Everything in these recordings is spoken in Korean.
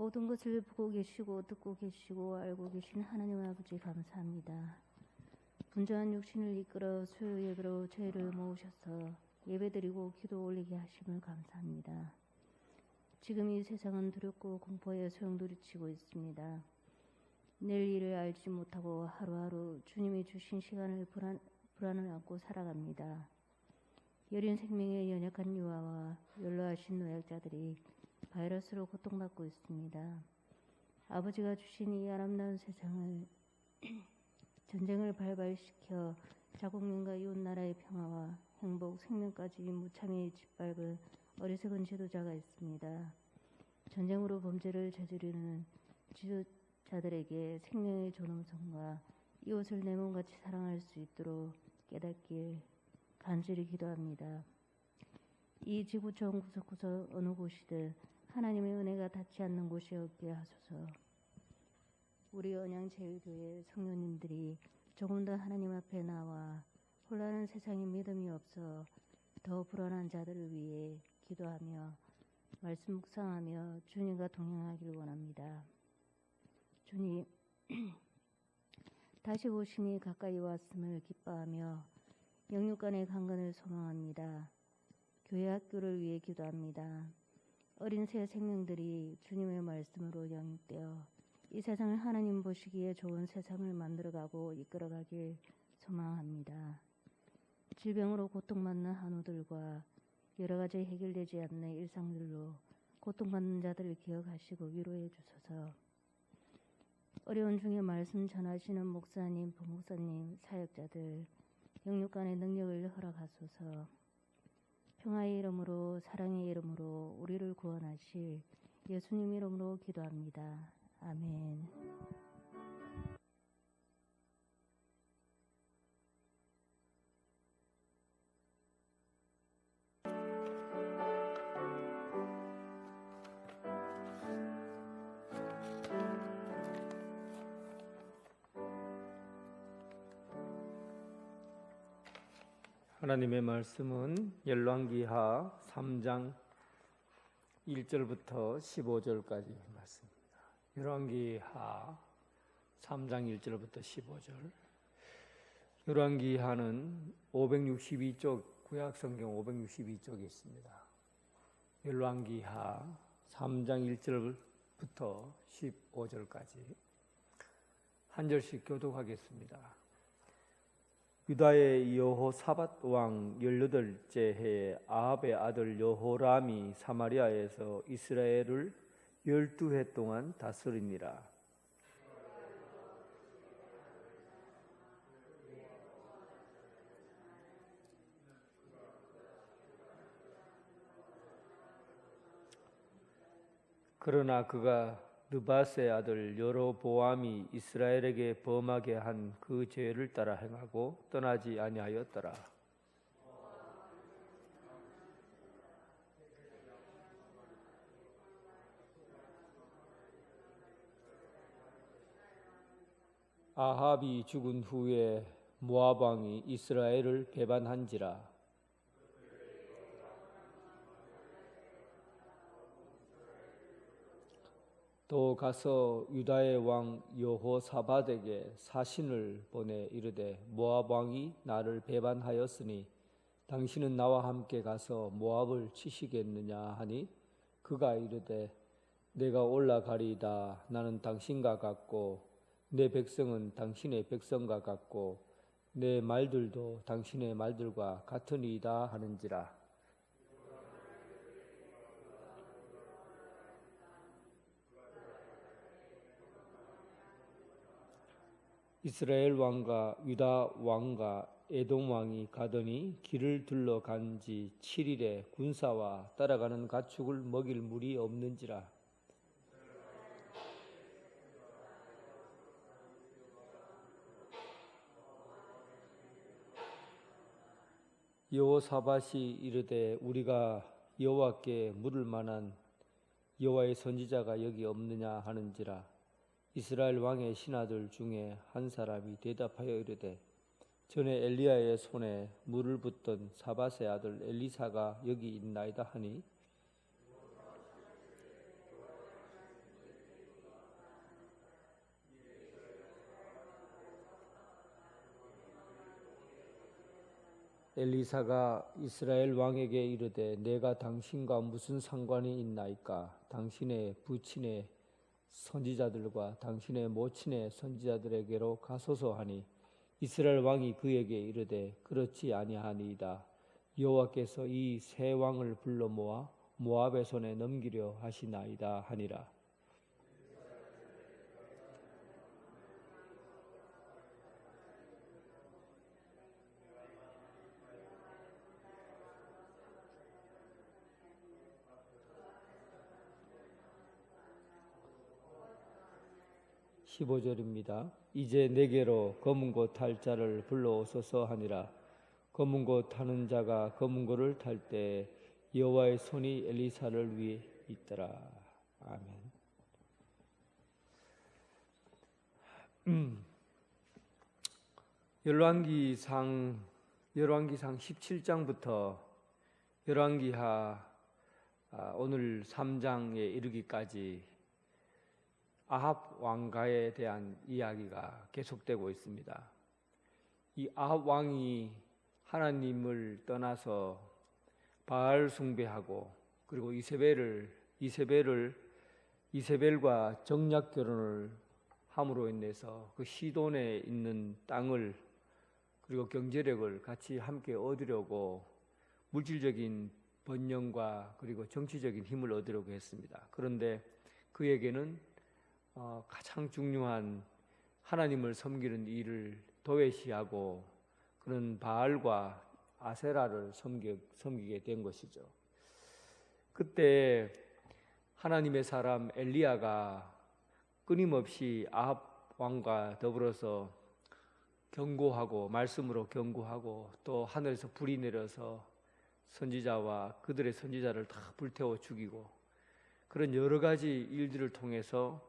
모든 것을 보고 계시고 듣고 계시고 알고 계신 하나님 아버지 감사합니다. 분주한 육신을 이끌어 수요 예배로 저희를 모으셔서 예배드리고 기도 올리게 하심을 감사합니다. 지금 이 세상은 두렵고 공포에 소용돌이치고 있습니다. 내일 일을 알지 못하고 하루하루 주님이 주신 시간을 불안을 안고 살아갑니다. 여린 생명의 연약한 유아와 연로하신 노약자들이 바이러스로 고통받고 있습니다. 아버지가 주신 이 아름다운 세상을 전쟁을 발발시켜 자국민과 이웃나라의 평화와 행복, 생명까지 무참히 짓밟은 어리석은 지도자가 있습니다. 전쟁으로 범죄를 저지르는 지도자들에게 생명의 존엄성과 이웃을 내 몸같이 사랑할 수 있도록 깨닫길 간절히 기도합니다. 이 지구촌 구석구석 어느 곳이든 하나님의 은혜가 닿지 않는 곳이 없게 하소서. 우리 언양제일교회 성도님들이 조금 더 하나님 앞에 나와 혼란한 세상에 믿음이 없어 더 불안한 자들을 위해 기도하며 말씀 묵상하며 주님과 동행하길 원합니다. 주님, 다시 오심이 가까이 왔음을 기뻐하며 영육 간의 강건을 소망합니다. 교회 학교를 위해 기도합니다. 어린 새 생명들이 주님의 말씀으로 영육되어 이 세상을 하나님 보시기에 좋은 세상을 만들어가고 이끌어가길 소망합니다. 질병으로 고통받는 한우들과 여러 가지 해결되지 않는 일상들로 고통받는 자들을 기억하시고 위로해 주소서. 어려운 중에 말씀 전하시는 목사님, 부목사님, 사역자들 영육 간의 능력을 허락하소서. 평화의 이름으로 사랑의 이름으로 우리를 구원하실 예수님 이름으로 기도합니다. 아멘. 하나님의 말씀은 열왕기하 3장 1절부터 15절까지 말씀입니다. 열왕기하 3장 1절부터 15절. 열왕기하는 562쪽, 구약성경 562쪽에 있습니다. 열왕기하 3장 1절부터 15절까지 한 절씩 교독하겠습니다. 유다의 여호사밧 왕 18째 해에 아합의 아들 여호람이 사마리아에서 이스라엘을 12해 동안 다스리니라. 그러나 그가 느밧의 아들 여로보암이 이스라엘에게 범하게 한 그 죄를 따라 행하고 떠나지 아니하였더라. 아합이 죽은 후에 모압 왕이 이스라엘을 배반한지라. 또 가서 유다의 왕 여호사밧에게 사신을 보내 이르되 모압 왕이 나를 배반하였으니 당신은 나와 함께 가서 모압을 치시겠느냐 하니 그가 이르되 내가 올라가리이다. 나는 당신과 같고 내 백성은 당신의 백성과 같고 내 말들도 당신의 말들과 같으니이다 하는지라. 이스라엘 왕과 유다 왕과 에돔 왕이 가더니 길을 둘러간 지 7일에 군사와 따라가는 가축을 먹일 물이 없는지라. 여호사밧이 이르되 우리가 여호와께 물을 만한 여호와의 선지자가 여기 없느냐 하는지라. 이스라엘 왕의 신하들 중에 한 사람이 대답하여 이르되 전에 엘리야의 손에 물을 붓던 사밧의 아들 엘리사가 여기 있나이다 하니 엘리사가 이스라엘 왕에게 이르되 내가 당신과 무슨 상관이 있나이까? 당신의 부친의 선지자들과 당신의 모친의 선지자들에게로 가소서 하니 이스라엘 왕이 그에게 이르되 그렇지 아니하니이다. 여호와께서 이 세 왕을 불러 모아 모압의 손에 넘기려 하시나이다 하니라. (15절입니다) 이제 내게로 검은 고 탈 자를 불러오소서 하니라. 검은 고 타는 자가 검은 고를 탈 때 여호와의 손이 엘리사를 위해 있더라. 아멘. 열왕기상 17장부터 열왕기하 오늘 3장에 이르기까지 아합 왕가에 대한 이야기가 계속되고 있습니다. 이 아합 왕이 하나님을 떠나서 바알 숭배하고 그리고 이세벨과 정략 결혼을 함으로 인해서 그 시돈에 있는 땅을 그리고 경제력을 같이 함께 얻으려고 물질적인 번영과 그리고 정치적인 힘을 얻으려고 했습니다. 그런데 그에게는 가장 중요한 하나님을 섬기는 일을 도외시하고 그런 바알과 아세라를 섬기게 된 것이죠. 그때 하나님의 사람 엘리야가 끊임없이 아합 왕과 더불어서 경고하고 말씀으로 경고하고 또 하늘에서 불이 내려서 선지자와 그들의 선지자를 다 불태워 죽이고 그런 여러 가지 일들을 통해서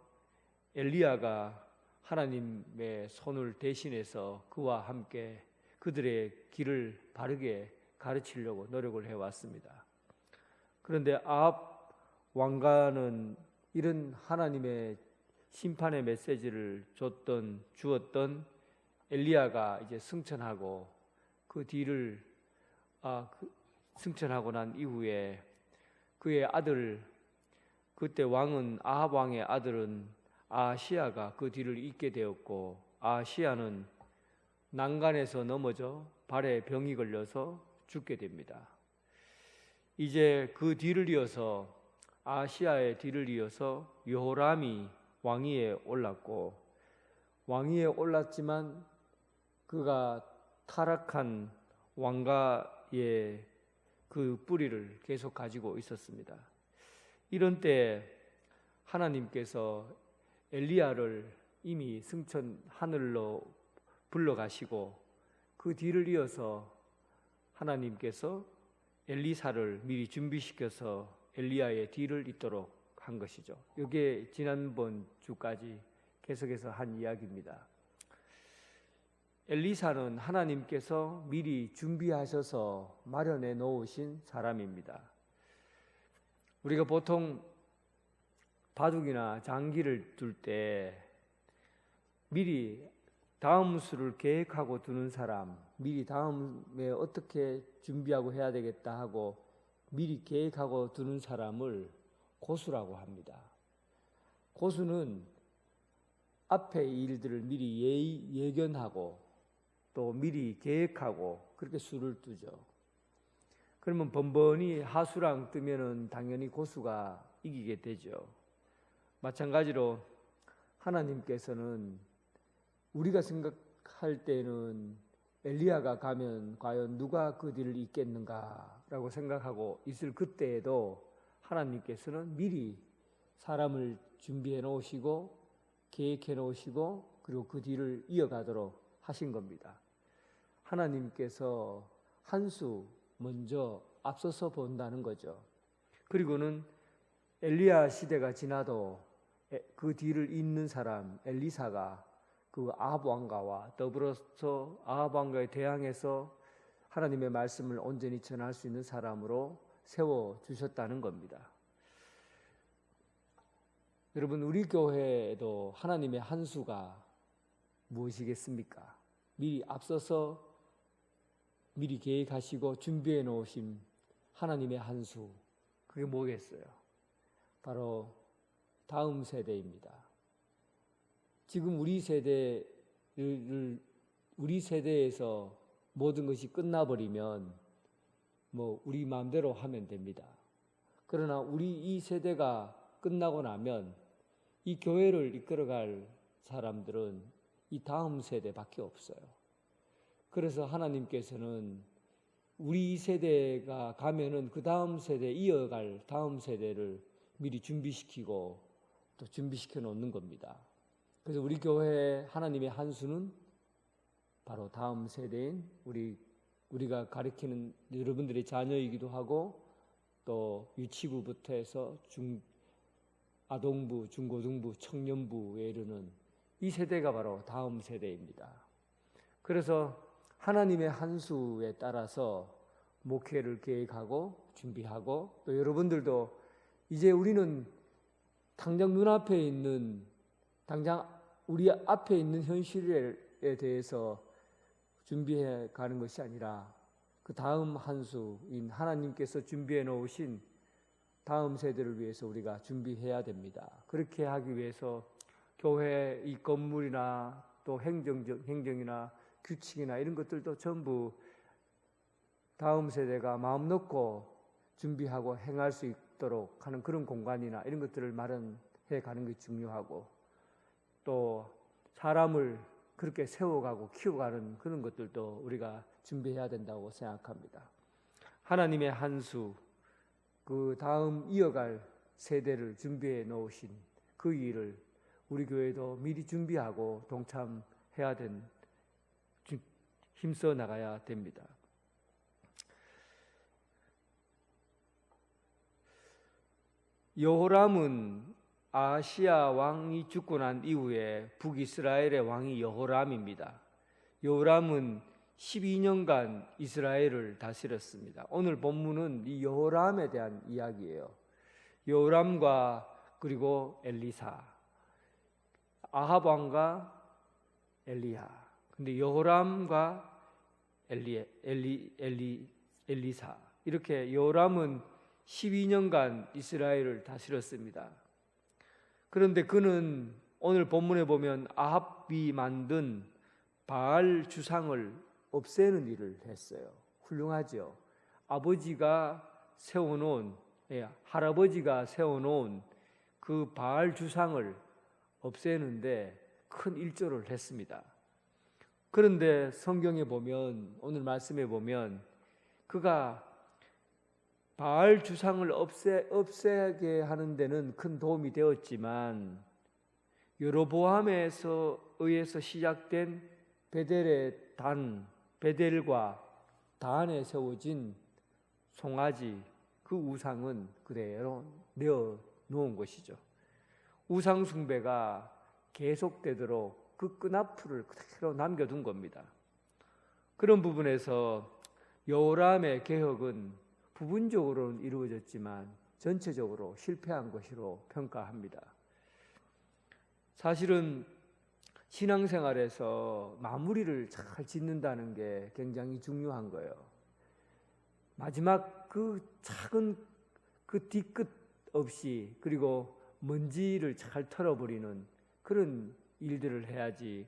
엘리야가 하나님의 손을 대신해서 그와 함께 그들의 길을 바르게 가르치려고 노력을 해왔습니다. 그런데 아합 왕가는 이런 하나님의 심판의 메시지를 주었던 엘리야가 이제 승천하고 그 뒤를 승천하고 난 이후에 그의 아들 그때 아합 왕의 아들은 아하시야가 그 뒤를 잇게 되었고 아하시야는 난간에서 넘어져 발에 병이 걸려서 죽게 됩니다. 이제 그 뒤를 이어서 아하시야의 뒤를 이어서 여호람이 왕위에 올랐고 왕위에 올랐지만 그가 타락한 왕가의 그 뿌리를 계속 가지고 있었습니다. 이런 때 하나님께서 엘리야를 이미 하늘로 불러가시고 그 뒤를 이어서 하나님께서 엘리사를 미리 준비시켜서 엘리야의 뒤를 잇도록 한 것이죠. 이게 지난번 주까지 계속해서 한 이야기입니다. 엘리사는 하나님께서 미리 준비하셔서 마련해 놓으신 사람입니다. 우리가 보통 바둑이나 장기를 둘 때 미리 다음 수를 계획하고 두는 사람, 미리 다음에 어떻게 준비하고 해야 되겠다 하고 미리 계획하고 두는 사람을 고수라고 합니다. 고수는 앞의 일들을 미리 예견하고 또 미리 계획하고 그렇게 수를 두죠. 그러면 번번이 하수랑 뜨면은 당연히 고수가 이기게 되죠. 마찬가지로 하나님께서는 우리가 생각할 때는 엘리야가 가면 과연 누가 그 뒤를 잇겠는가라고 생각하고 있을 그때에도 하나님께서는 미리 사람을 준비해 놓으시고 계획해 놓으시고 그리고 그 뒤를 이어가도록 하신 겁니다. 하나님께서 한 수 먼저 앞서서 본다는 거죠. 그리고는 엘리야 시대가 지나도 그 뒤를 잇는 사람 엘리사가 그 아합 왕가와 더불어서 아합 왕가에 대항해서 하나님의 말씀을 온전히 전할 수 있는 사람으로 세워주셨다는 겁니다. 여러분, 우리 교회에도 하나님의 한 수가 무엇이겠습니까? 미리 앞서서 미리 계획하시고 준비해 놓으신 하나님의 한 수, 그게 뭐겠어요? 바로 다음 세대입니다. 지금 우리 세대에서 모든 것이 끝나버리면 우리 마음대로 하면 됩니다. 그러나 우리 이 세대가 끝나고 나면 이 교회를 이끌어갈 사람들은 이 다음 세대밖에 없어요. 그래서 하나님께서는 우리 세대가 가면은 그 다음 세대 이어갈 다음 세대를 미리 준비시키고 또 준비시켜 놓는 겁니다. 그래서 우리 교회의 하나님의 한 수는 바로 다음 세대인 우리가 가르치는 여러분들의 자녀이기도 하고 또 유치부부터 해서 아동부, 중고등부, 청년부에 이르는 이 세대가 바로 다음 세대입니다. 그래서 하나님의 한 수에 따라서 목회를 계획하고 준비하고 또 여러분들도 이제 우리는 당장 눈앞에 있는 당장 우리 앞에 있는 현실에 대해서 준비해 가는 것이 아니라 그 다음 한 수인 하나님께서 준비해 놓으신 다음 세대를 위해서 우리가 준비해야 됩니다. 그렇게 하기 위해서 교회 이 건물이나 또 행정이나 규칙이나 이런 것들도 전부 다음 세대가 마음 놓고 준비하고 행할 수 있도록 하는 그런 공간이나 이런 것들을 마련해 가는 것이 중요하고 또 사람을 그렇게 세워가고 키워가는 그런 것들도 우리가 준비해야 된다고 생각합니다. 하나님의 한 수, 그 다음 이어갈 세대를 준비해 놓으신 그 일을 우리 교회도 미리 준비하고 동참해야 힘써 나가야 됩니다. 여호람은 아하시야 왕이 죽고 난 이후에 북이스라엘의 왕이 여호람입니다. 여호람은 12년간 이스라엘을 다스렸습니다. 오늘 본문은 이 여호람에 대한 이야기예요. 여호람과 그리고 엘리사, 아합 왕과 엘리야. 근데 여호람과 엘리사 이렇게 여호람은 12년간 이스라엘을 다스렸습니다. 그런데 그는 오늘 본문에 보면 아합이 만든 바알 주상을 없애는 일을 했어요. 훌륭하죠. 할아버지가 세워놓은 그 바알 주상을 없애는데 큰 일조를 했습니다. 그런데 성경에 보면 오늘 말씀에 보면 그가 바알 주상을 없애게 하는 데는 큰 도움이 되었지만 여로보암에 의해서 시작된 베델과 단에 세워진 송아지 그 우상은 그대로 내어 놓은 것이죠. 우상 숭배가 계속되도록 그 끈앞을 그대로 남겨둔 겁니다. 그런 부분에서 여호람의 개혁은 부분적으로는 이루어졌지만 전체적으로 실패한 것으로 평가합니다. 사실은 신앙생활에서 마무리를 잘 짓는다는 게 굉장히 중요한 거예요. 마지막 그 작은 그 뒤끝 없이 그리고 먼지를 잘 털어버리는 그런 일들을 해야지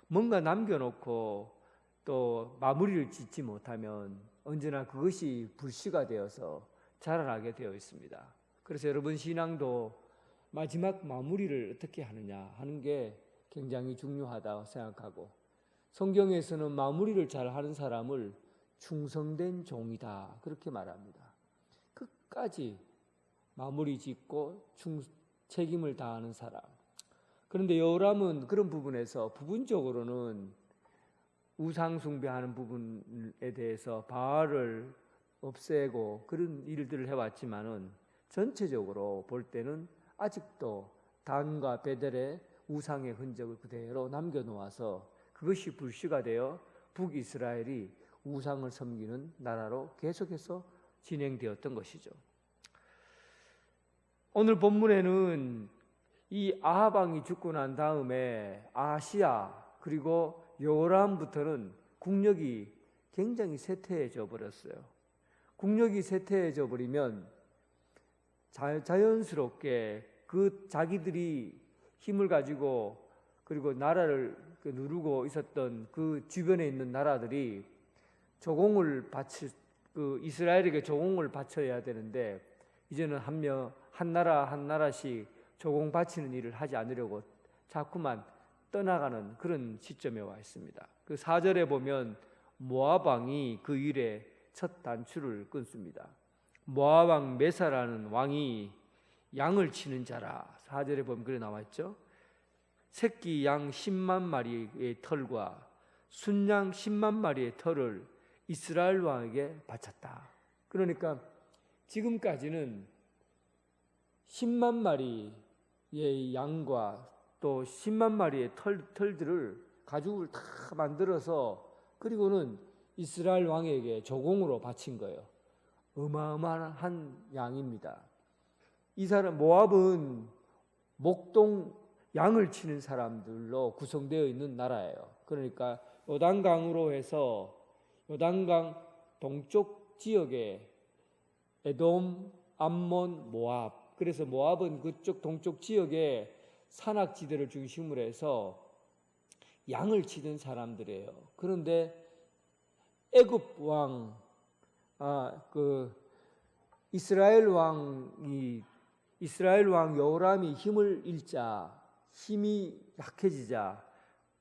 뭔가 남겨놓고 또 마무리를 짓지 못하면 언제나 그것이 불씨가 되어서 자라나게 되어 있습니다. 그래서 여러분 신앙도 마지막 마무리를 어떻게 하느냐 하는 게 굉장히 중요하다고 생각하고 성경에서는 마무리를 잘 하는 사람을 충성된 종이다 그렇게 말합니다. 끝까지 마무리 짓고 책임을 다하는 사람. 그런데 여호람은 그런 부분에서 부분적으로는 우상 숭배하는 부분에 대해서 바알을 없애고 그런 일들을 해왔지만은 전체적으로 볼 때는 아직도 단과 베델의 우상의 흔적을 그대로 남겨놓아서 그것이 불씨가 되어 북이스라엘이 우상을 섬기는 나라로 계속해서 진행되었던 것이죠. 오늘 본문에는 이 아합 왕이 죽고 난 다음에 아하시야 그리고 여호람부터는 국력이 굉장히 쇠퇴해져 버렸어요. 국력이 쇠퇴해져 버리면 자연스럽게 그 자기들이 힘을 가지고 그리고 나라를 누르고 있었던 그 주변에 있는 나라들이 조공을 그 이스라엘에게 조공을 바쳐야 되는데 이제는 한 나라씩 조공 바치는 일을 하지 않으려고 자꾸만 떠나가는 그런 시점에 와 있습니다. 그 4절에 보면 모압 왕이 그 일에 첫 단추를 끊습니다. 모압 왕 메사라는 왕이 양을 치는 자라. 4절에 보면 그래 나와 있죠. 새끼 양 10만 마리의 털과 순양 10만 마리의 털을 이스라엘 왕에게 바쳤다. 그러니까 지금까지는 10만 마리의 양과 또 10만 마리의 털들을 가죽을 다 만들어서 그리고는 이스라엘 왕에게 조공으로 바친 거예요. 어마어마한 양입니다. 이 사람 모압은 목동 양을 치는 사람들로 구성되어 있는 나라예요. 그러니까 요단강으로 해서 요단강 동쪽 지역에 에돔, 암몬, 모압. 그래서 모압은 그쪽 동쪽 지역에 산악지대를 중심으로 해서 양을 치던 사람들이에요. 그런데 애굽 왕, 이스라엘 왕 여호람이 힘을 잃자, 힘이 약해지자,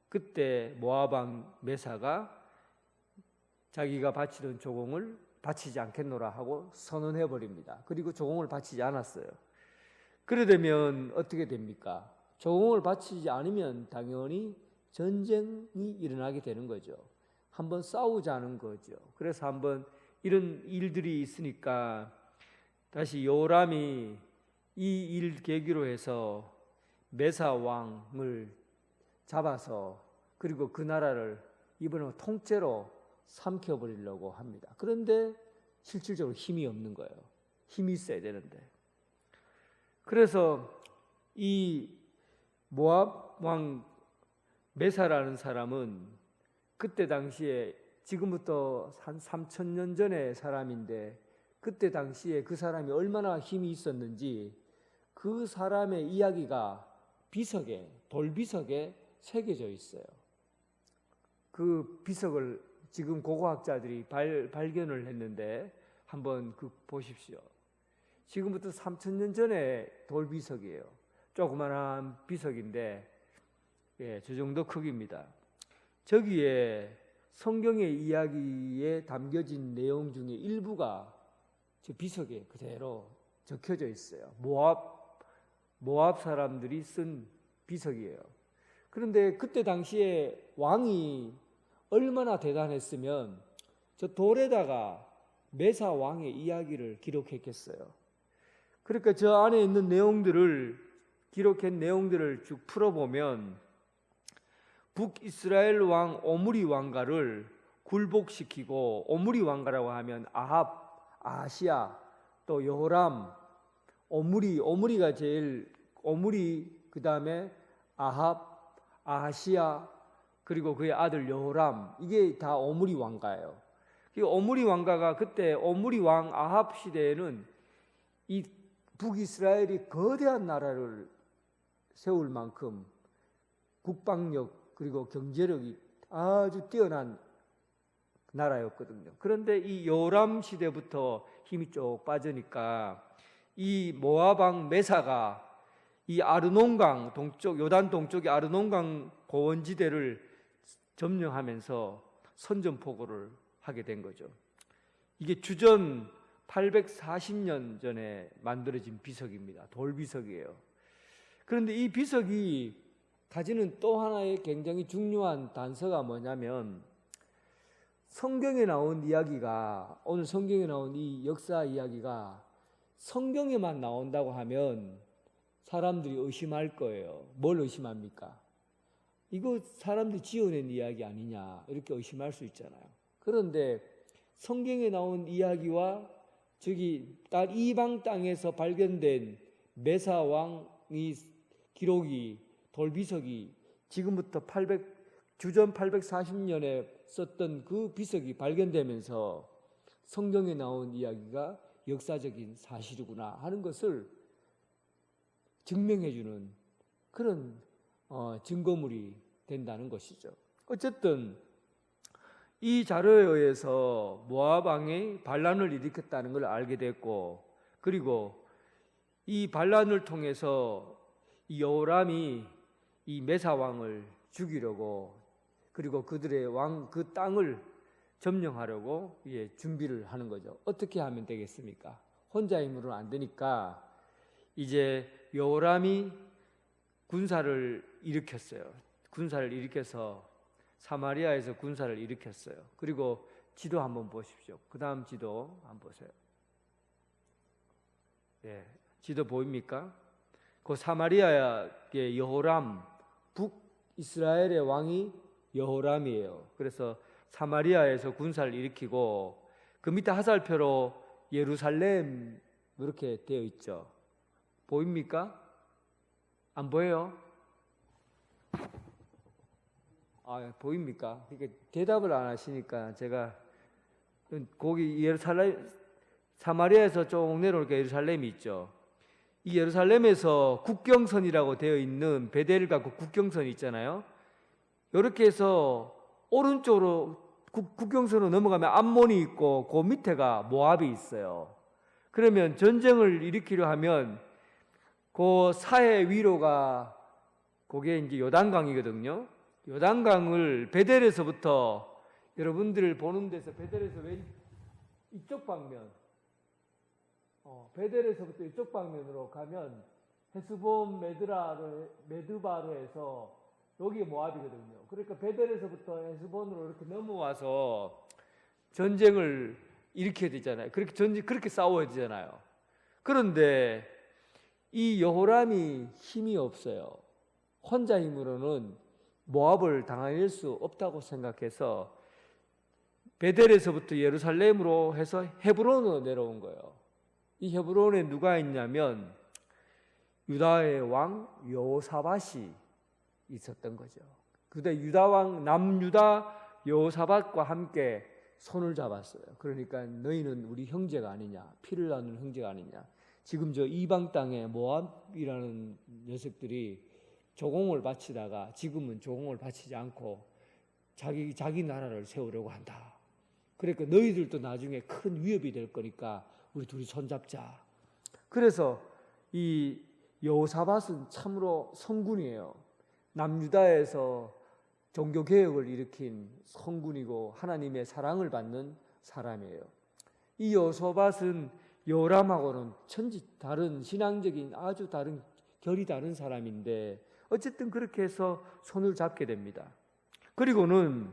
그때 모압 왕 메사가 자기가 바치던 조공을 바치지 않겠노라 하고 선언해 버립니다. 그리고 조공을 바치지 않았어요. 그래 되면 어떻게 됩니까? 조공을 바치지 않으면 당연히 전쟁이 일어나게 되는 거죠. 한번 싸우자는 거죠. 그래서 한번 이런 일들이 있으니까 다시 요람이 이 일 계기로 해서 메사 왕을 잡아서 그리고 그 나라를 이번에 통째로 삼켜버리려고 합니다. 그런데 실질적으로 힘이 없는 거예요. 힘이 있어야 되는데. 그래서 이 모압 왕 메사라는 사람은 그때 당시에 지금부터 한 3,000년 전의 사람인데 그때 당시에 그 사람이 얼마나 힘이 있었는지 그 사람의 이야기가 비석에, 돌비석에 새겨져 있어요. 그 비석을 지금 고고학자들이 발견을 했는데 한번 보십시오. 지금부터 3,000년 전의 돌비석이에요. 조그만한 비석인데 저 정도 크기입니다. 저기에 성경의 이야기에 담겨진 내용 중에 일부가 저 비석에 그대로 적혀져 있어요. 모압 사람들이 쓴 비석이에요. 그런데 그때 당시에 왕이 얼마나 대단했으면 저 돌에다가 메사 왕의 이야기를 기록했겠어요. 그러니까 저 안에 있는 기록한 내용들을 쭉 풀어보면 북이스라엘 왕 오므리 왕가를 굴복시키고, 오므리 왕가라고 하면 아합, 아하시야, 또 여호람, 오므리가 제일, 그 다음에 아합, 아하시야, 그리고 그의 아들 여호람, 이게 다 오므리 왕가예요. 오므리 왕가가 그때 오므리 왕 아합 시대에는 이 북이스라엘이 거대한 나라를 세울 만큼 국방력 그리고 경제력이 아주 뛰어난 나라였거든요. 그런데 이 요람 시대부터 힘이 쭉 빠지니까 이 모압 왕 메사가 이 아르논강 동쪽, 요단 동쪽의 아르논강 고원지대를 점령하면서 선전포고를 하게 된 거죠. 이게 주전 840년 전에 만들어진 비석입니다. 돌비석이에요. 그런데 이 비석이 가지는 또 하나의 굉장히 중요한 단서가 뭐냐면, 성경에 나온 이야기가, 오늘 성경에 나온 이 역사 이야기가 성경에만 나온다고 하면 사람들이 의심할 거예요. 뭘 의심합니까? 이거 사람들이 지어낸 이야기 아니냐, 이렇게 의심할 수 있잖아요. 그런데 성경에 나온 이야기와 저기 이방 땅에서 발견된 메사 왕의 기록이, 돌비석이 지금부터 주전 840년에 썼던 그 비석이 발견되면서 성경에 나온 이야기가 역사적인 사실이구나 하는 것을 증명해주는 그런 증거물이 된다는 것이죠. 어쨌든 이 자료에 의해서 모압 왕이 반란을 일으켰다는 걸 알게 됐고, 그리고 이 반란을 통해서 이 여호람이 이 메사 왕을 죽이려고, 그리고 그들의 왕 그 땅을 점령하려고 준비를 하는 거죠. 어떻게 하면 되겠습니까? 혼자 힘으로는 안 되니까 이제 여호람이 군사를 일으켰어요. 군사를 일으켜서 사마리아에서 군사를 일으켰어요. 그리고 지도 한번 보십시오. 그 다음 지도 한번 보세요. 지도 보입니까? 그 사마리아의 여호람, 북이스라엘의 왕이 여호람이에요. 그래서 사마리아에서 군사를 일으키고, 그 밑에 화살표로 예루살렘 이렇게 되어 있죠. 보입니까? 안 보여요? 보입니까? 이게 대답을 안 하시니까 제가, 거기 예루살렘, 사마리아에서 쭉 내려오니까 예루살렘이 있죠. 이 예루살렘에서 국경선이라고 되어 있는 베델과 그 국경선이 있잖아요. 이렇게 해서 오른쪽으로 국경선으로 넘어가면 암몬이 있고 그 밑에가 모압이 있어요. 그러면 전쟁을 일으키려 하면 그 사해 위로가 그게 이제 요단강이거든요. 요단강을 베델에서부터, 여러분들을 보는 데서 베델에서 이쪽 방면, 베델에서부터 이쪽 방면으로 가면 헤스본 메드바르에서 여기 모압이거든요. 그러니까 베델에서부터 헤스본으로 이렇게 넘어와서 전쟁을 일으켜야 되잖아요. 그렇게 싸워야 되잖아요. 그런데 이 여호람이 힘이 없어요. 혼자 힘으로는 모압을 당할 수 없다고 생각해서 베델에서부터 예루살렘으로 해서 헤브론으로 내려온 거예요. 이 헤브론에 누가 있냐면 유다의 왕 여호사밧이 있었던 거죠. 그때 유다 왕 남유다 여호사밧과 함께 손을 잡았어요. 그러니까 너희는 우리 형제가 아니냐, 피를 나누는 형제가 아니냐. 지금 저 이방 땅에 모압이라는 녀석들이 조공을 바치다가 지금은 조공을 바치지 않고 자기 나라를 세우려고 한다. 그러니까 너희들도 나중에 큰 위협이 될 거니까 우리 둘이 손잡자. 그래서 이 여호사밧은 참으로 성군이에요. 남유다에서 종교개혁을 일으킨 성군이고 하나님의 사랑을 받는 사람이에요. 이 여호사밧은 여호람하고는 다른 신앙적인 아주 다른 결이 다른 사람인데 어쨌든 그렇게 해서 손을 잡게 됩니다. 그리고는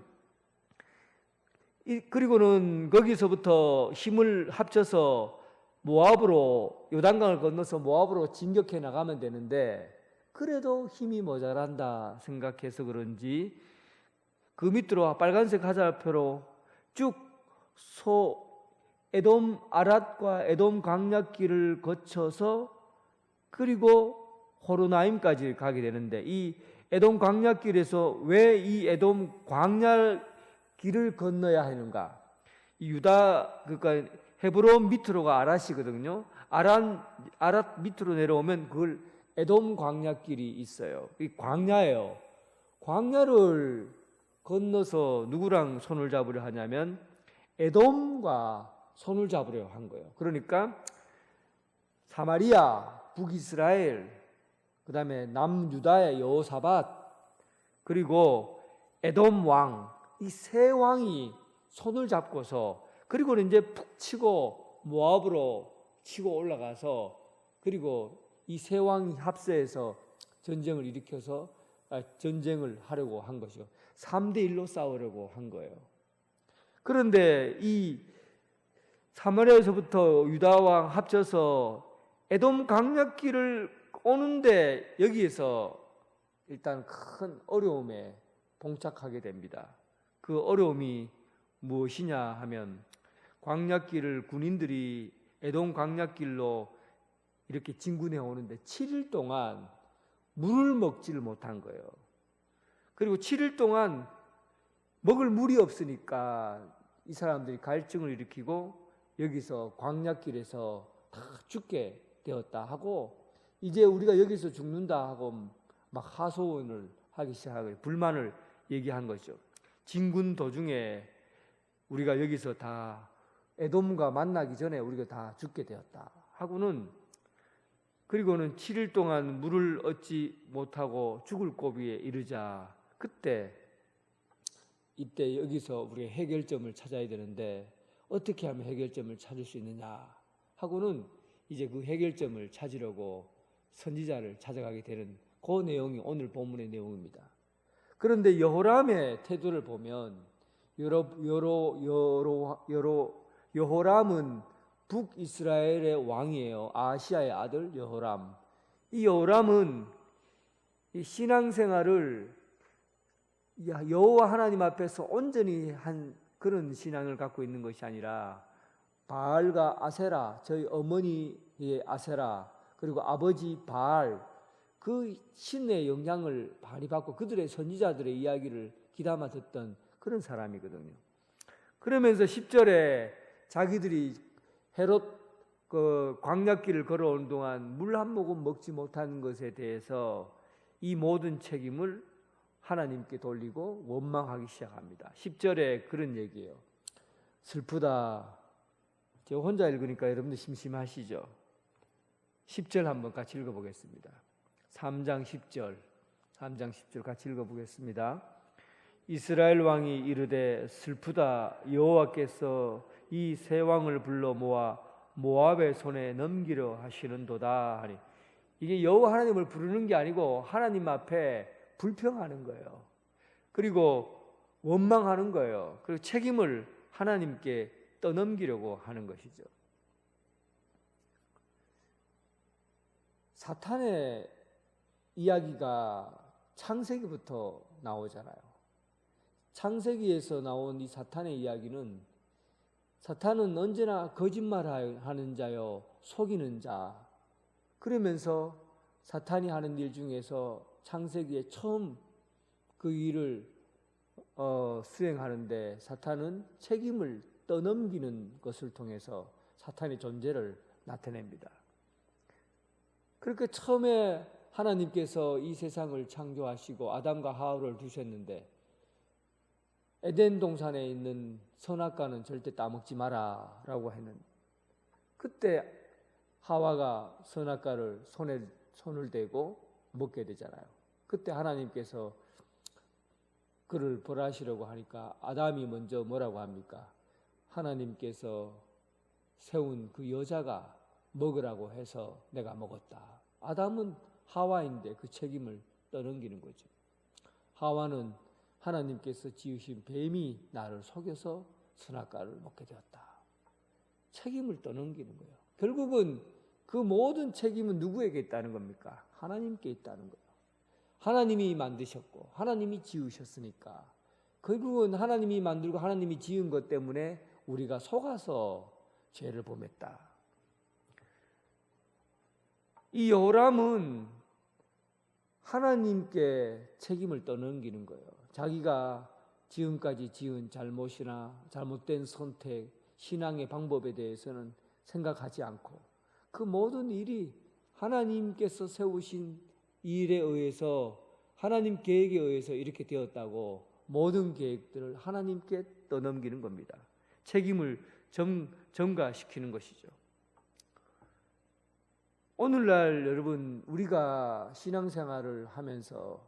거기서부터 힘을 합쳐서 모압으로, 요단강을 건너서 모압으로 진격해 나가면 되는데 그래도 힘이 모자란다 생각해서 그런지 그 밑으로 빨간색 화살표로 쭉 에돔 아랏과 에돔 광야길을 거쳐서 그리고 호로나임까지 가게 되는데, 이 에돔 광야길에서 왜 이 에돔 광야길을 건너야 하는가? 그러니까 헤브론 밑으로가 아랏이거든요. 아랏 밑으로 내려오면 그걸 에돔 광야길이 있어요. 이 광야예요. 광야를 건너서 누구랑 손을 잡으려 하냐면 에돔과 손을 잡으려 한 거예요. 그러니까 사마리아, 북이스라엘, 그 다음에 남유다의 여호사밧, 그리고 에돔 왕, 이 세 왕이 손을 잡고서, 그리고 이제 푹 치고 모압으로 치고 올라가서, 그리고 이 세 왕이 합세해서 전쟁을 일으켜서 전쟁을 하려고 한 것이요. 3대1로 싸우려고 한 거예요. 그런데 이 사마리아에서부터 유다왕 합쳐서 에돔 광야길을 오는데 여기에서 일단 큰 어려움에 봉착하게 됩니다. 그 어려움이 무엇이냐 하면 광야길을 군인들이 에돔 광야길로 이렇게 진군해 오는데 7일 동안 물을 먹지를 못한 거예요. 그리고 7일 동안 먹을 물이 없으니까 이 사람들이 갈증을 일으키고 여기서 광야길에서 다 죽게 되었다 하고, 이제 우리가 여기서 죽는다 하고 막 하소연을 하기 시작하고 불만을 얘기한 거죠. 진군 도중에 우리가 여기서 다 에돔과 만나기 전에 우리가 다 죽게 되었다 하고는, 그리고는 7일 동안 물을 얻지 못하고 죽을 고비에 이르자, 이때 여기서 우리가 해결점을 찾아야 되는데 어떻게 하면 해결점을 찾을 수 있느냐 하고는 이제 그 해결점을 찾으려고 선지자를 찾아가게 되는 그 내용이 오늘 본문의 내용입니다. 그런데 여호람의 태도를 보면 여호람은 북이스라엘의 왕이에요. 아하시아의 아들 여호람. 이 여호람은 이 신앙생활을 여호와 하나님 앞에서 온전히 한 그런 신앙을 갖고 있는 것이 아니라 바알과 아세라, 저희 어머니의 아세라, 그리고 아버지 바알, 그 신의 영향을 많이 받고 그들의 선지자들의 이야기를 귀담아 듣던 그런 사람이거든요. 그러면서 10절에 자기들이 헤롯 그 광야길을 걸어오는 동안 물 한 모금 먹지 못하는 것에 대해서 이 모든 책임을 하나님께 돌리고 원망하기 시작합니다. 10절에 그런 얘기예요. 슬프다. 제가 혼자 읽으니까 여러분들 심심하시죠? 10절 한번 같이 읽어보겠습니다. 3장 10절 같이 읽어보겠습니다. 이스라엘 왕이 이르되 슬프다. 여호와께서 이 세 왕을 불러 모아 모압의 손에 넘기려 하시는도다 하니, 이게 여호와 하나님을 부르는 게 아니고 하나님 앞에 불평하는 거예요. 그리고 원망하는 거예요. 그리고 책임을 하나님께 떠넘기려고 하는 것이죠. 사탄의 이야기가 창세기부터 나오잖아요. 창세기에서 나온 이 사탄의 이야기는, 사탄은 언제나 거짓말하는 자요 속이는 자, 그러면서 사탄이 하는 일 중에서 창세기에 처음 그 일을 수행하는데 사탄은 책임을 떠넘기는 것을 통해서 사탄의 존재를 나타냅니다. 그렇게 처음에 하나님께서 이 세상을 창조하시고 아담과 하와를 두셨는데 에덴 동산에 있는 선악과는 절대 따먹지 마라 라고 했는데, 그때 하와가 선악과를 손을 대고 먹게 되잖아요. 그때 하나님께서 그를 벌하시려고 하니까 아담이 먼저 뭐라고 합니까? 하나님께서 세운 그 여자가 먹으라고 해서 내가 먹었다. 아담은 하와인데 그 책임을 떠넘기는 거죠. 하와는 하나님께서 지으신 뱀이 나를 속여서 선악과를 먹게 되었다. 책임을 떠넘기는 거예요. 결국은 그 모든 책임은 누구에게 있다는 겁니까? 하나님께 있다는 거예요. 하나님이 만드셨고 하나님이 지으셨으니까 결국은 하나님이 만들고 하나님이 지은 것 때문에 우리가 속아서 죄를 범했다. 이 여호람은 하나님께 책임을 떠넘기는 거예요. 자기가 지금까지 지은 잘못이나 잘못된 선택, 신앙의 방법에 대해서는 생각하지 않고 그 모든 일이 하나님께서 세우신 일에 의해서, 하나님 계획에 의해서 이렇게 되었다고 모든 계획들을 하나님께 떠넘기는 겁니다. 책임을 전가시키는 것이죠. 오늘날 여러분, 우리가 신앙생활을 하면서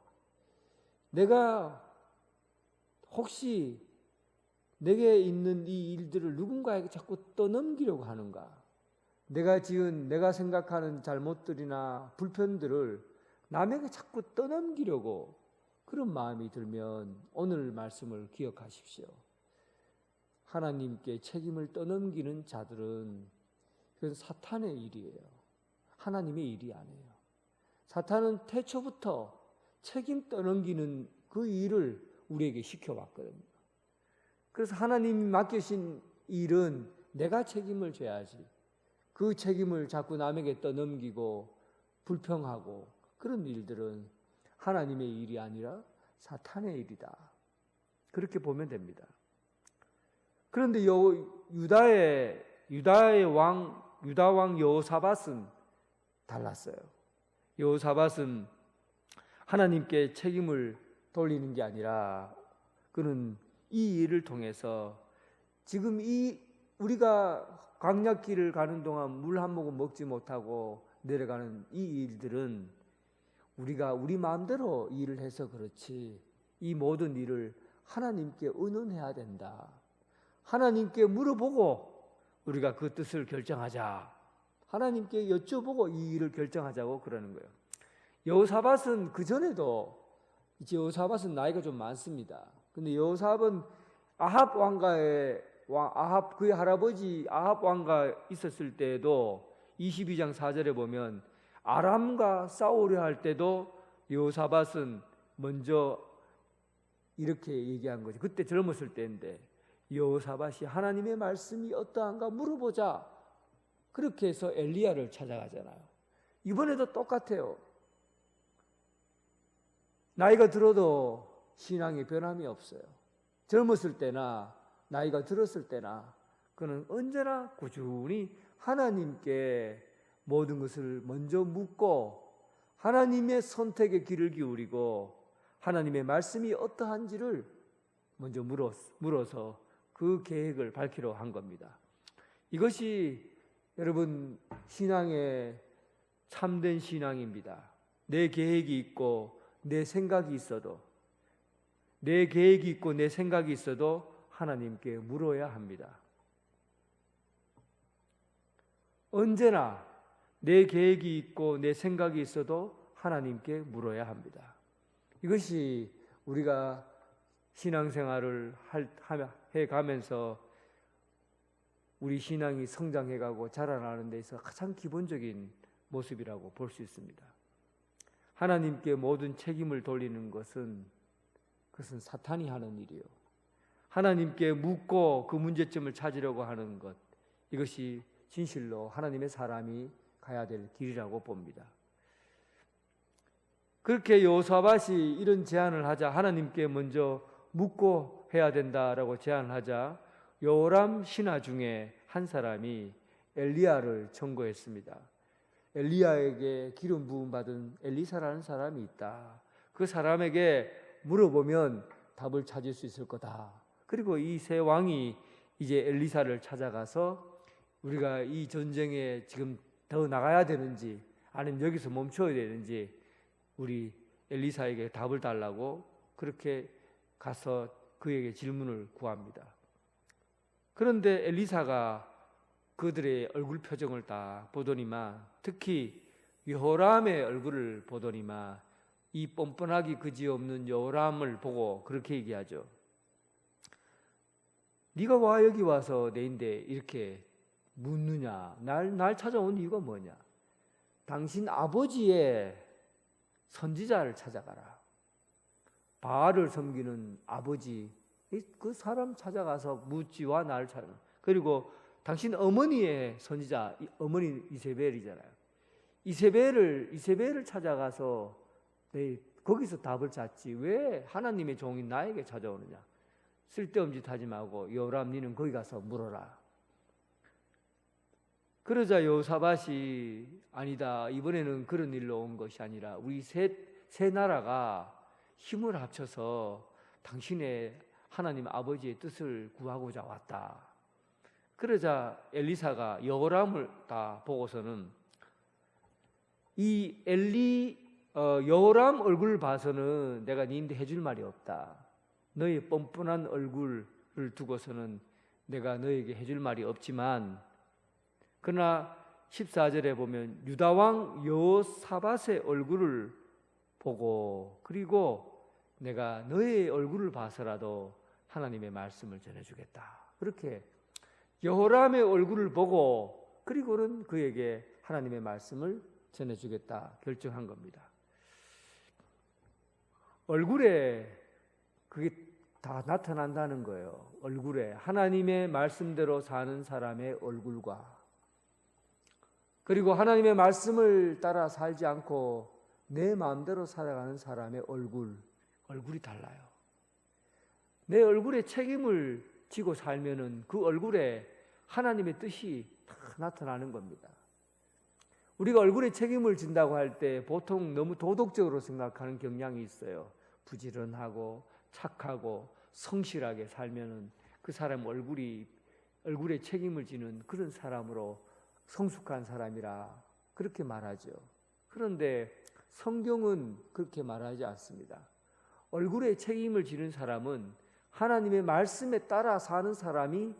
내가 혹시 내게 있는 이 일들을 누군가에게 자꾸 떠넘기려고 하는가? 내가 생각하는 잘못들이나 불편들을 남에게 자꾸 떠넘기려고 그런 마음이 들면 오늘 말씀을 기억하십시오. 하나님께 책임을 떠넘기는 자들은 그건 사탄의 일이에요. 하나님의 일이 아니에요. 사탄은 태초부터 책임 떠넘기는 그 일을 우리에게 시켜왔거든요. 그래서 하나님이 맡기신 일은 내가 책임을 져야지. 그 책임을 자꾸 남에게 떠넘기고 불평하고 그런 일들은 하나님의 일이 아니라 사탄의 일이다. 그렇게 보면 됩니다. 그런데 유다 왕 여호사밧은 달랐어요. 여호사밧은 하나님께 책임을 돌리는 게 아니라 그는 이 일을 통해서 지금 우리가 광야길을 가는 동안 물 한 모금 먹지 못하고 내려가는 이 일들은 우리가 우리 마음대로 일을 해서 그렇지, 이 모든 일을 하나님께 의논해야 된다. 하나님께 물어보고 우리가 그 뜻을 결정하자. 하나님께 여쭤보고 이 일을 결정하자고 그러는 거예요. 여호사밧은 그전에도, 이제 여호사밧은 나이가 좀 많습니다. 근데 여호사밧은 아합 그의 할아버지 아합 왕가 있었을 때에도 22장 4절에 보면 아람과 싸우려 할 때도 여호사밧은 먼저 이렇게 얘기한 거죠. 그때 젊었을 때인데 여호사밧이 하나님의 말씀이 어떠한가 물어보자. 그렇게 해서 엘리야를 찾아가잖아요. 이번에도 똑같아요. 나이가 들어도 신앙에 변함이 없어요. 젊었을 때나 나이가 들었을 때나 그는 언제나 꾸준히 하나님께 모든 것을 먼저 묻고 하나님의 선택에 귀를 기울이고 하나님의 말씀이 어떠한지를 먼저 물어서 그 계획을 밝히려 한 겁니다. 이것이 여러분 신앙의 참된 신앙입니다. 내 계획이 있고 내 생각이 있어도 하나님께 물어야 합니다. 언제나 내 계획이 있고 내 생각이 있어도 하나님께 물어야 합니다. 이것이 우리가 신앙생활을 해가면서 우리 신앙이 성장해가고 자라나는 데 있어서 가장 기본적인 모습이라고 볼 수 있습니다. 하나님께 모든 책임을 돌리는 그것은 사탄이 하는 일이에요. 하나님께 묻고 그 문제점을 찾으려고 하는 것, 이것이 진실로 하나님의 사람이 가야 될 길이라고 봅니다. 그렇게 여호사밧이 이런 제안을 하자, 하나님께 먼저 묻고 해야 된다라고 제안을 하자, 요람 신하 중에 한 사람이 엘리야를 청구했습니다. 엘리야에게 기름 부음 받은 엘리사라는 사람이 있다. 그 사람에게 물어보면 답을 찾을 수 있을 거다. 그리고 이 세 왕이 이제 엘리사를 찾아가서 우리가 이 전쟁에 지금 더 나가야 되는지 아니면 여기서 멈춰야 되는지 우리 엘리사에게 답을 달라고 그렇게 가서 그에게 질문을 구합니다. 그런데 엘리사가 그들의 얼굴 표정을 딱 보더니만, 특히 여호람의 얼굴을 보더니만 이 뻔뻔하기 그지없는 여호람을 보고 그렇게 얘기하죠. 네가 와 여기 와서 내인데 이렇게 묻느냐? 날 찾아온 이유가 뭐냐? 당신 아버지의 선지자를 찾아가라. 바알을 섬기는 아버지, 그 사람 찾아가서 묻지와 나를 찾아. 그리고 당신 어머니의 선지자, 어머니 이세벨이잖아요. 이세벨을 찾아가서 거기서 답을 찾지 왜 하나님의 종인 나에게 찾아오느냐? 쓸데없는 짓 하지 말고 여호람 니는 거기 가서 물어라. 그러자 여호사밧이 아니다, 이번에는 그런 일로 온 것이 아니라 우리 세 나라가 힘을 합쳐서 당신의 하나님 아버지의 뜻을 구하고자 왔다. 그러자 엘리사가 여호람을 다 보고서는 이 여호람 얼굴을 봐서는 내가 니한테 해줄 말이 없다. 너의 뻔뻔한 얼굴을 두고서는 내가 너에게 해줄 말이 없지만, 그러나 14절에 보면 유다왕 여호사밧의 얼굴을 보고 그리고 내가 너의 얼굴을 봐서라도 하나님의 말씀을 전해주겠다. 그렇게 여호람의 얼굴을 보고 그리고는 그에게 하나님의 말씀을 전해주겠다 결정한 겁니다. 얼굴에 그게 다 나타난다는 거예요. 얼굴에 하나님의 말씀대로 사는 사람의 얼굴과 그리고 하나님의 말씀을 따라 살지 않고 내 마음대로 살아가는 사람의 얼굴이 달라요. 내 얼굴에 책임을 지고 살면은 그 얼굴에 하나님의 뜻이 다 나타나는 겁니다. 우리가 얼굴에 책임을 진다고 할 때 보통 너무 도덕적으로 생각하는 경향이 있어요. 부지런하고 착하고 성실하게 살면은 그 사람 얼굴에 책임을 지는 그런 사람으로 성숙한 사람이라 그렇게 말하죠. 그런데 성경은 그렇게 말하지 않습니다. 얼굴에 책임을 지는 사람은 하나님의 말씀에 따라 사는 사람이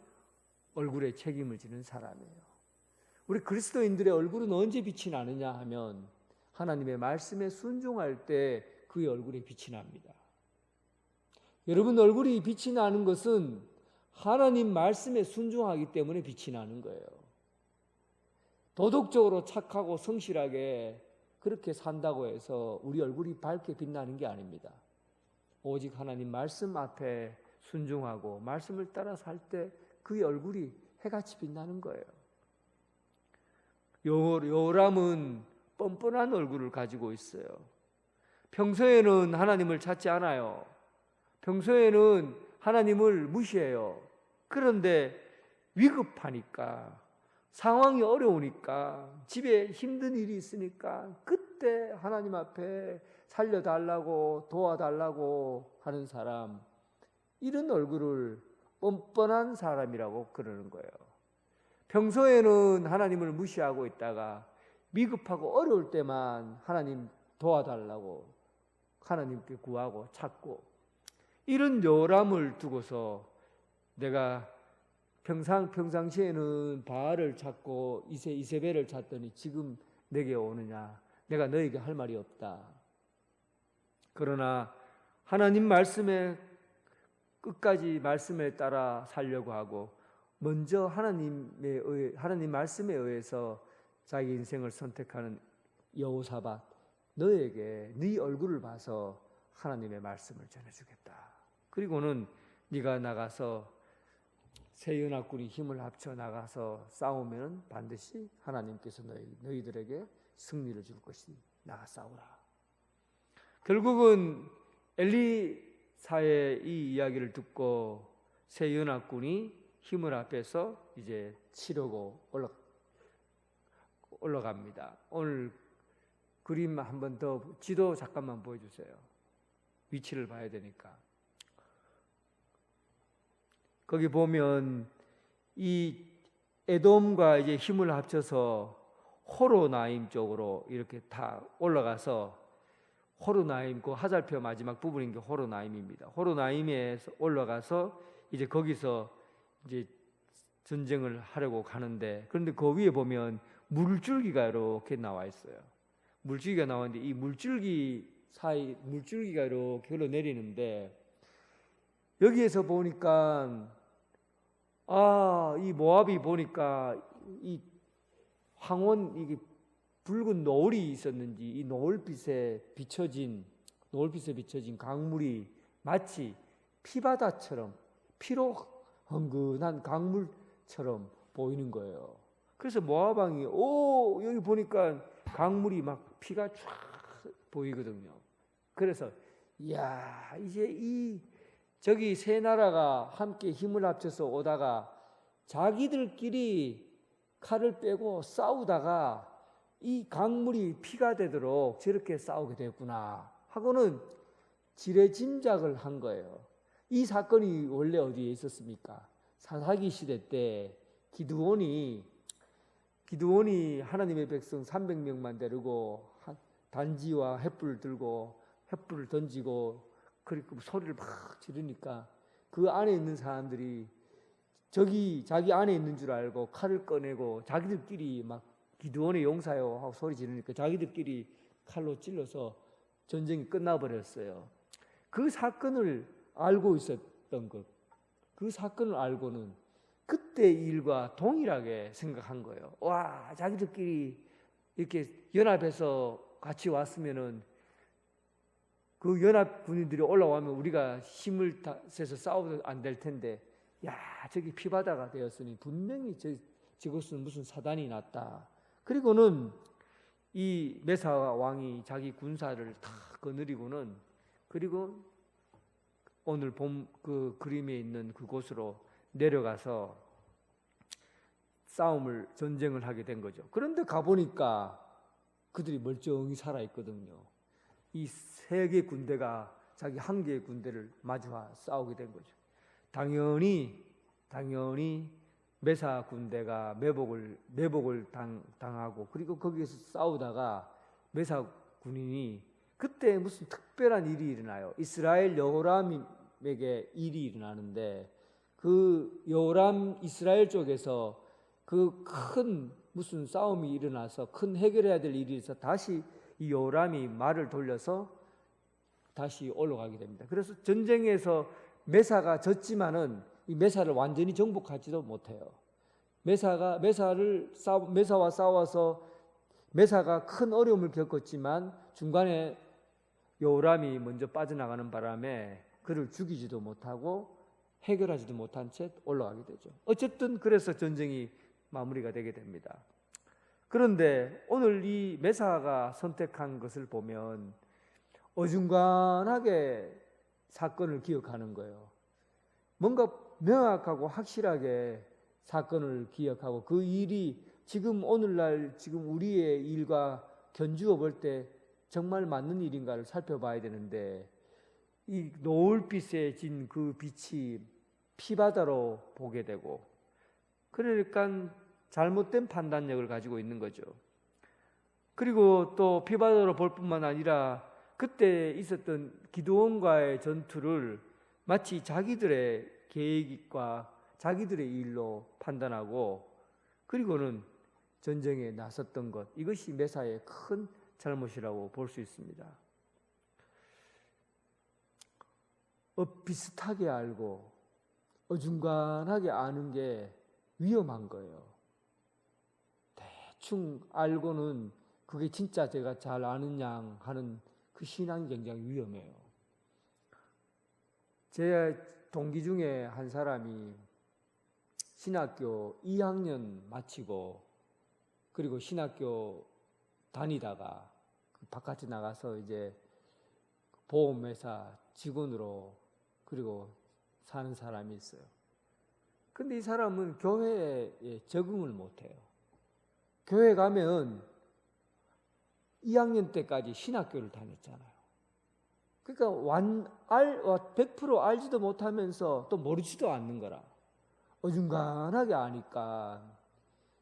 얼굴에 책임을 지는 사람이에요. 우리 그리스도인들의 얼굴은 언제 빛이 나느냐 하면 하나님의 말씀에 순종할 때 그의 얼굴에 빛이 납니다. 여러분, 얼굴이 빛이 나는 것은 하나님 말씀에 순종하기 때문에 빛이 나는 거예요. 도덕적으로 착하고 성실하게 그렇게 산다고 해서 우리 얼굴이 밝게 빛나는 게 아닙니다. 오직 하나님 말씀 앞에 순종하고 말씀을 따라 살 때 그의 얼굴이 해같이 빛나는 거예요. 요람은 뻔뻔한 얼굴을 가지고 있어요. 평소에는 하나님을 찾지 않아요. 평소에는 하나님을 무시해요. 그런데 위급하니까, 상황이 어려우니까, 집에 힘든 일이 있으니까 그때 하나님 앞에 살려달라고 도와달라고 하는 사람, 이런 얼굴을 뻔뻔한 사람이라고 그러는 거예요. 평소에는 하나님을 무시하고 있다가 위급하고 어려울 때만 하나님 도와달라고 하나님께 구하고 찾고, 이런 요람을 두고서 내가 평상시에는 바알을 찾고 이세벨을 찾더니 지금 내게 오느냐, 내가 너에게 할 말이 없다. 그러나 하나님 말씀에 끝까지 말씀에 따라 살려고 하고 먼저 하나님 말씀에 의해서 자기 인생을 선택하는 여호사밧, 너에게 네 얼굴을 봐서 하나님의 말씀을 전해주겠다. 그리고는 네가 나가서 세 연합군이 힘을 합쳐 나가서 싸우면 반드시 하나님께서 너희들에게 승리를 줄 것이, 나가 싸우라. 결국은 엘리사의 이 이야기를 듣고 세 연합군이 힘을 합해서 이제 치려고 올라갑니다. 오늘 그림 한 번 더, 지도 잠깐만 보여주세요. 위치를 봐야 되니까. 거기 보면 이 에돔과 이제 힘을 합쳐서 호로나임 쪽으로 이렇게 다 올라가서, 호로나임, 그 하살표 마지막 부분인 게 호로나임입니다. 호로나임에 올라가서 이제 거기서 이제 전쟁을 하려고 가는데, 그런데 그 위에 보면 물줄기가 이렇게 나와 있어요. 물줄기가 나왔는데 이 물줄기가 이렇게 흘러내리는데, 여기에서 보니까 이 모압이 보니까 이 황혼, 이게 붉은 노을이 있었는지 이 노을빛에 비춰진 강물이 마치 피바다처럼, 피로 흥건한 강물처럼 보이는 거예요. 그래서 모압 왕이 여기 보니까 강물이 막 피가 쫙 보이거든요. 그래서 이야, 이제 저기 세 나라가 함께 힘을 합쳐서 오다가 자기들끼리 칼을 빼고 싸우다가 이 강물이 피가 되도록 저렇게 싸우게 됐구나 하고는 지레짐작을 한 거예요. 이 사건이 원래 어디에 있었습니까? 사사기 시대 때 기드온이 하나님의 백성 300명만 데리고 단지와 횃불을 들고 횃불을 던지고 그리고 소리를 막 지르니까 그 안에 있는 사람들이 자기 안에 있는 줄 알고 칼을 꺼내고 자기들끼리 막 기드온의 용사요 하고 소리 지르니까 자기들끼리 칼로 찔러서 전쟁이 끝나버렸어요. 그 사건을 알고 있었던 것, 그 사건을 알고는 그때 일과 동일하게 생각한 거예요. 와, 자기들끼리 이렇게 연합해서 같이 왔으면은 그 연합 군인들이 올라오면 우리가 힘을 다해서 싸워도 안 될 텐데, 야, 저기 피바다가 되었으니 분명히 저것은 무슨 사단이 났다. 그리고는 이 메사 왕이 자기 군사를 다 거느리고는, 그리고 오늘 본 그 그림에 있는 그곳으로 내려가서 전쟁을 하게 된 거죠. 그런데 가보니까 그들이 멀쩡히 살아있거든요. 이 세 개 군대가 자기 한 개의 군대를 마주하 싸우게 된 거죠. 당연히 메사 군대가 매복을 당하고, 그리고 거기에서 싸우다가 메사 군인이, 그때 무슨 특별한 일이 일어나요. 이스라엘 여호람에게 일이 일어나는데, 그 여호람 이스라엘 쪽에서 그 큰 무슨 싸움이 일어나서 큰 해결해야 될 일이 있어서 다시 이 여호람이 말을 돌려서 다시 올라가게 됩니다. 그래서 전쟁에서 메사가 졌지만은 이 메사를 완전히 정복하지도 못해요. 메사와 싸워서 메사가 큰 어려움을 겪었지만 중간에 여호람이 먼저 빠져나가는 바람에 그를 죽이지도 못하고 해결하지도 못한 채 올라가게 되죠. 어쨌든 그래서 전쟁이 마무리가 되게 됩니다. 그런데 오늘 이 메사가 선택한 것을 보면 어중간하게 사건을 기억하는 거예요. 뭔가 명확하고 확실하게 사건을 기억하고, 그 일이 지금 오늘날 지금 우리의 일과 견주어 볼 때 정말 맞는 일인가를 살펴봐야 되는데, 이 노을빛에 진 그 빛이 피바다로 보게 되고, 그러니까 잘못된 판단력을 가지고 있는 거죠. 그리고 또 피바다로 볼 뿐만 아니라 그때 있었던 기드온과의 전투를 마치 자기들의 계획과 자기들의 일로 판단하고, 그리고는 전쟁에 나섰던 것, 이것이 메사의 큰 잘못이라고 볼 수 있습니다. 비슷하게 알고 어중간하게 아는 게 위험한 거예요. 대충 알고는 그게 진짜 제가 잘 아는 양 하는 그 신앙이 굉장히 위험해요. 제 동기 중에 한 사람이 신학교 2학년 마치고, 그리고 신학교 다니다가 바깥에 나가서 이제 보험회사 직원으로 그리고 사는 사람이 있어요. 근데 이 사람은 교회에 적응을 못해요. 교회 가면 2학년 때까지 신학교를 다녔잖아요. 그러니까 100% 알지도 못하면서 또 모르지도 않는 거라. 어중간하게 아니까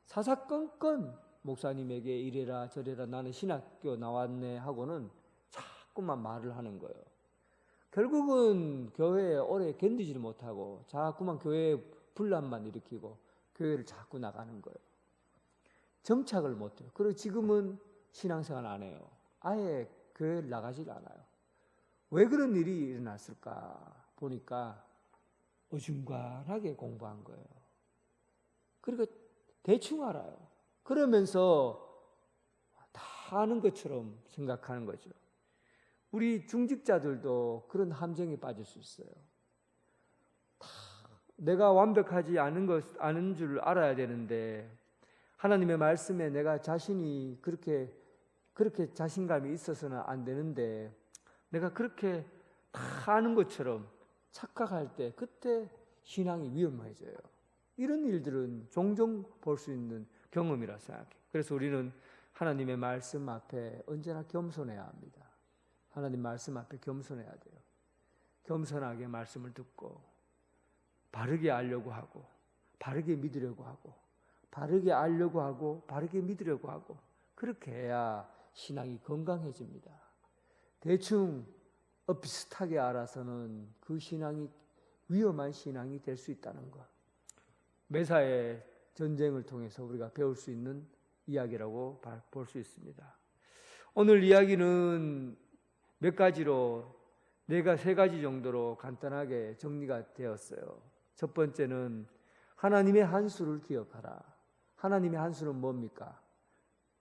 사사건건 목사님에게 이래라 저래라 나는 신학교 나왔네 하고는 자꾸만 말을 하는 거예요. 결국은 교회에 오래 견디지를 못하고 자꾸만 교회에 분란만 일으키고 교회를 자꾸 나가는 거예요. 정착을 못해요. 그리고 지금은 신앙생활 안 해요. 아예 교회를 나가질 않아요. 왜 그런 일이 일어났을까 보니까 어중간하게 공부한 거예요. 그리고 대충 알아요. 그러면서 다 아는 것처럼 생각하는 거죠. 우리 중직자들도 그런 함정에 빠질 수 있어요. 다 내가 완벽하지 않은 줄 알아야 되는데, 하나님의 말씀에 내가 자신이 그렇게 자신감이 있어서는 안 되는데, 내가 그렇게 다 아는 것처럼 착각할 때 그때 신앙이 위험해져요. 이런 일들은 종종 볼 수 있는 경험이라 생각해요. 그래서 우리는 하나님의 말씀 앞에 언제나 겸손해야 합니다. 하나님 말씀 앞에 겸손해야 돼요. 겸손하게 말씀을 듣고 바르게 알려고 하고 바르게 믿으려고 하고 바르게 알려고 하고 바르게 믿으려고 하고, 그렇게 해야 신앙이 건강해집니다. 대충 비슷하게 알아서는 그 신앙이 위험한 신앙이 될 수 있다는 것, 메사의 전쟁을 통해서 우리가 배울 수 있는 이야기라고 볼 수 있습니다. 오늘 이야기는 몇 가지로, 세 가지 정도로 간단하게 정리가 되었어요. 첫 번째는 하나님의 한 수를 기억하라. 하나님의 한 수는 뭡니까?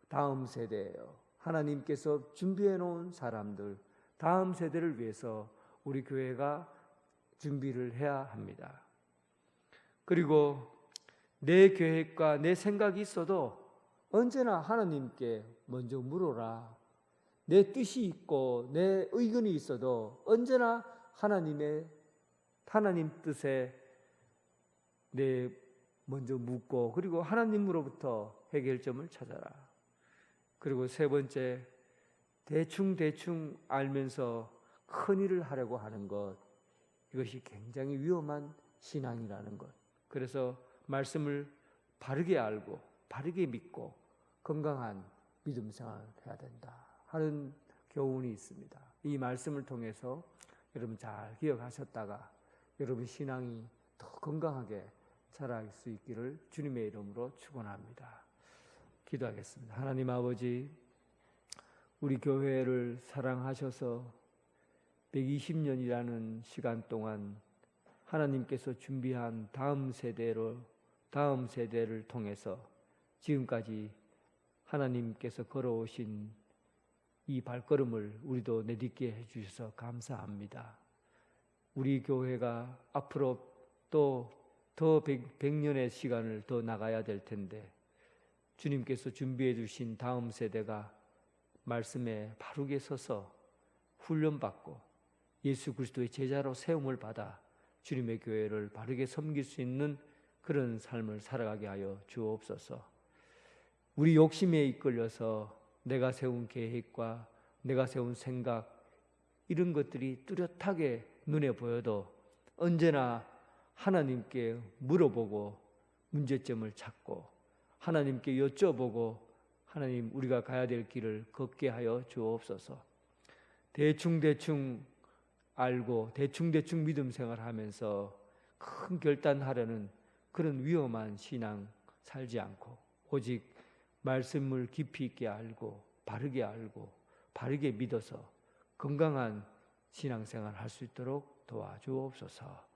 다음 세대예요. 하나님께서 준비해 놓은 사람들, 다음 세대를 위해서 우리 교회가 준비를 해야 합니다. 그리고 내 계획과 내 생각이 있어도 언제나 하나님께 먼저 물어라. 내 뜻이 있고 내 의견이 있어도 언제나 하나님의 하나님 뜻에 먼저 묻고, 그리고 하나님으로부터 해결점을 찾아라. 그리고 세 번째, 대충 알면서 큰 일을 하려고 하는 것, 이것이 굉장히 위험한 신앙이라는 것. 그래서 말씀을 바르게 알고 바르게 믿고 건강한 믿음 생활을 해야 된다 하는 교훈이 있습니다. 이 말씀을 통해서 여러분 잘 기억하셨다가 여러분 신앙이 더 건강하게 자랄 수 있기를 주님의 이름으로 축원합니다. 기도하겠습니다. 하나님 아버지, 우리 교회를 사랑하셔서 120년이라는 시간 동안 하나님께서 준비한 다음 세대를 통해서 지금까지 하나님께서 걸어오신 이 발걸음을 우리도 내딛게 해주셔서 감사합니다. 우리 교회가 앞으로 또 더 100년의 시간을 더 나가야 될 텐데, 주님께서 준비해 주신 다음 세대가 말씀에 바르게 서서 훈련받고 예수 그리스도의 제자로 세움을 받아 주님의 교회를 바르게 섬길 수 있는 그런 삶을 살아가게 하여 주옵소서. 우리 욕심에 이끌려서 내가 세운 계획과 내가 세운 생각, 이런 것들이 뚜렷하게 눈에 보여도 언제나 하나님께 물어보고 문제점을 찾고 하나님께 여쭤보고 하나님, 우리가 가야 될 길을 걷게 하여 주옵소서. 대충 알고 대충 믿음 생활하면서 큰 결단하려는 그런 위험한 신앙 살지 않고 오직 말씀을 깊이 있게 알고 바르게 믿어서 건강한 신앙생활 할 수 있도록 도와주옵소서.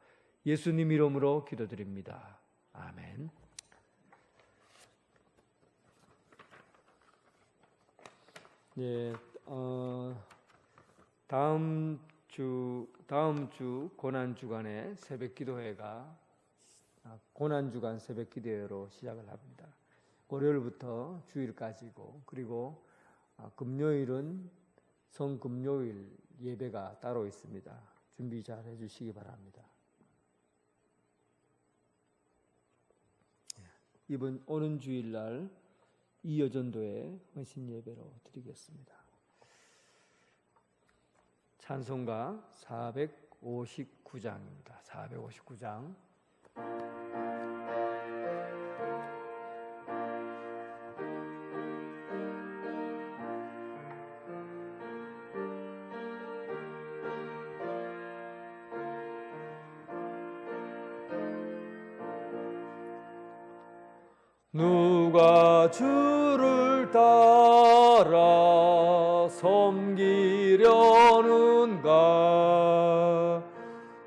예수님 이름으로 기도드립니다. 아멘. 예, 다음 주 고난 주간에 새벽 기도회가 고난 주간 새벽 기도회로 시작을 합니다. 월요일부터 주일까지고, 그리고 금요일은 성금요일 예배가 따로 있습니다. 준비 잘 해주시기 바랍니다. 이번 오는 주일날 이여전도의 헌신 예배로 드리겠습니다. 찬송가 459장입니다. 459장. 누가 주를 따라 섬기려는가?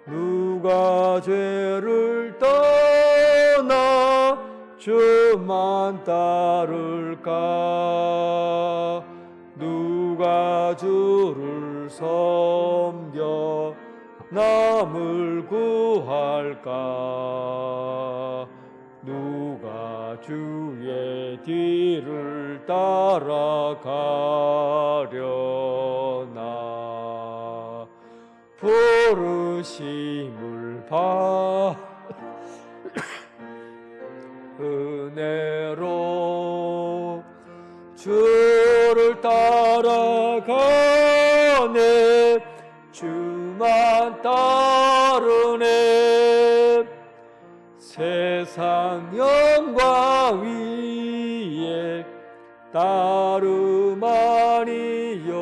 누가 죄를 떠나 주만 따를까? 누가 주를 섬겨 남을 구할까? 누가 주의 뒤를 따라가려나? 부르심을 은혜로 주를 따라가네. 주만 따르네. 세상 영광 위에 따름 아니요.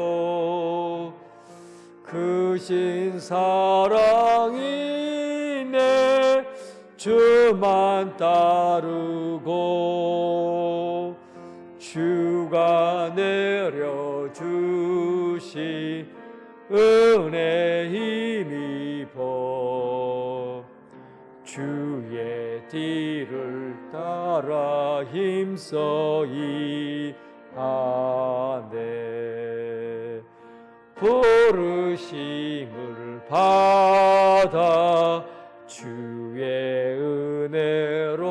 크신 사랑이네. 주만 따르고 주가 내려주신 은혜 힘입어 주의 뒤를 따라 힘써 이하네. 부르심을 받아 주의 은혜로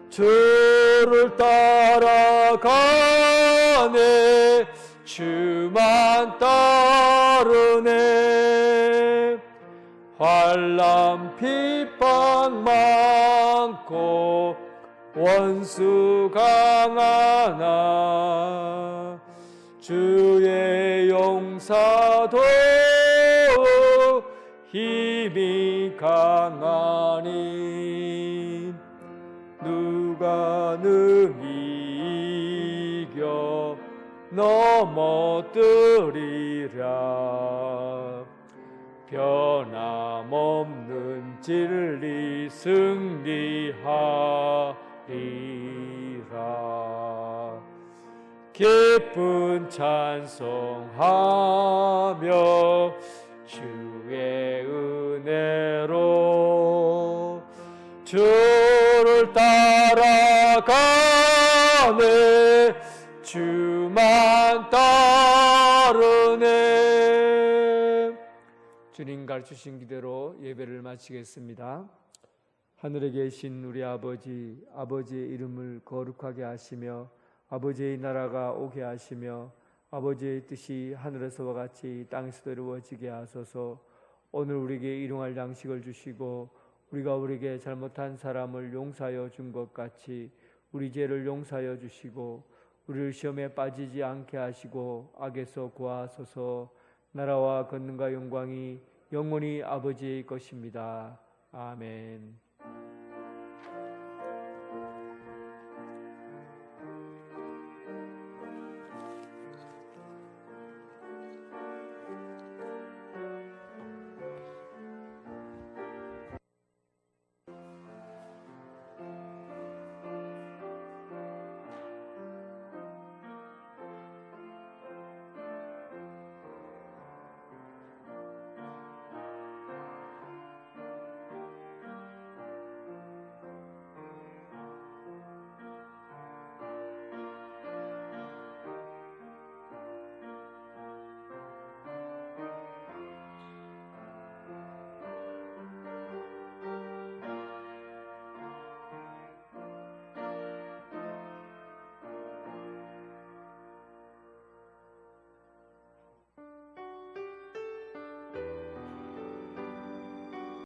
주를 따라가네. 주만 따르네. 환난 핍박 많고 원수 강하나 주의 용사도 힘이 강하니 누가 능히 이겨 넘어뜨리랴. 변함없는 진리 승리하리라. 기쁜 찬송하며 주의 은혜로 주를 따라가네. 주만 따르네. 주님 가르치신 기대로 예배를 마치겠습니다. 하늘에 계신 우리 아버지, 아버지의 이름을 거룩하게 하시며 아버지의 나라가 오게 하시며 아버지의 뜻이 하늘에서와 같이 땅에서도 이루어지게 하소서. 오늘 우리에게 일용할 양식을 주시고 우리가 우리에게 잘못한 사람을 용서하여 준 것 같이 우리 죄를 용서하여 주시고 우리를 시험에 빠지지 않게 하시고 악에서 구하소서. 나라와 권능과 영광이 영원히 아버지의 것입니다. 아멘.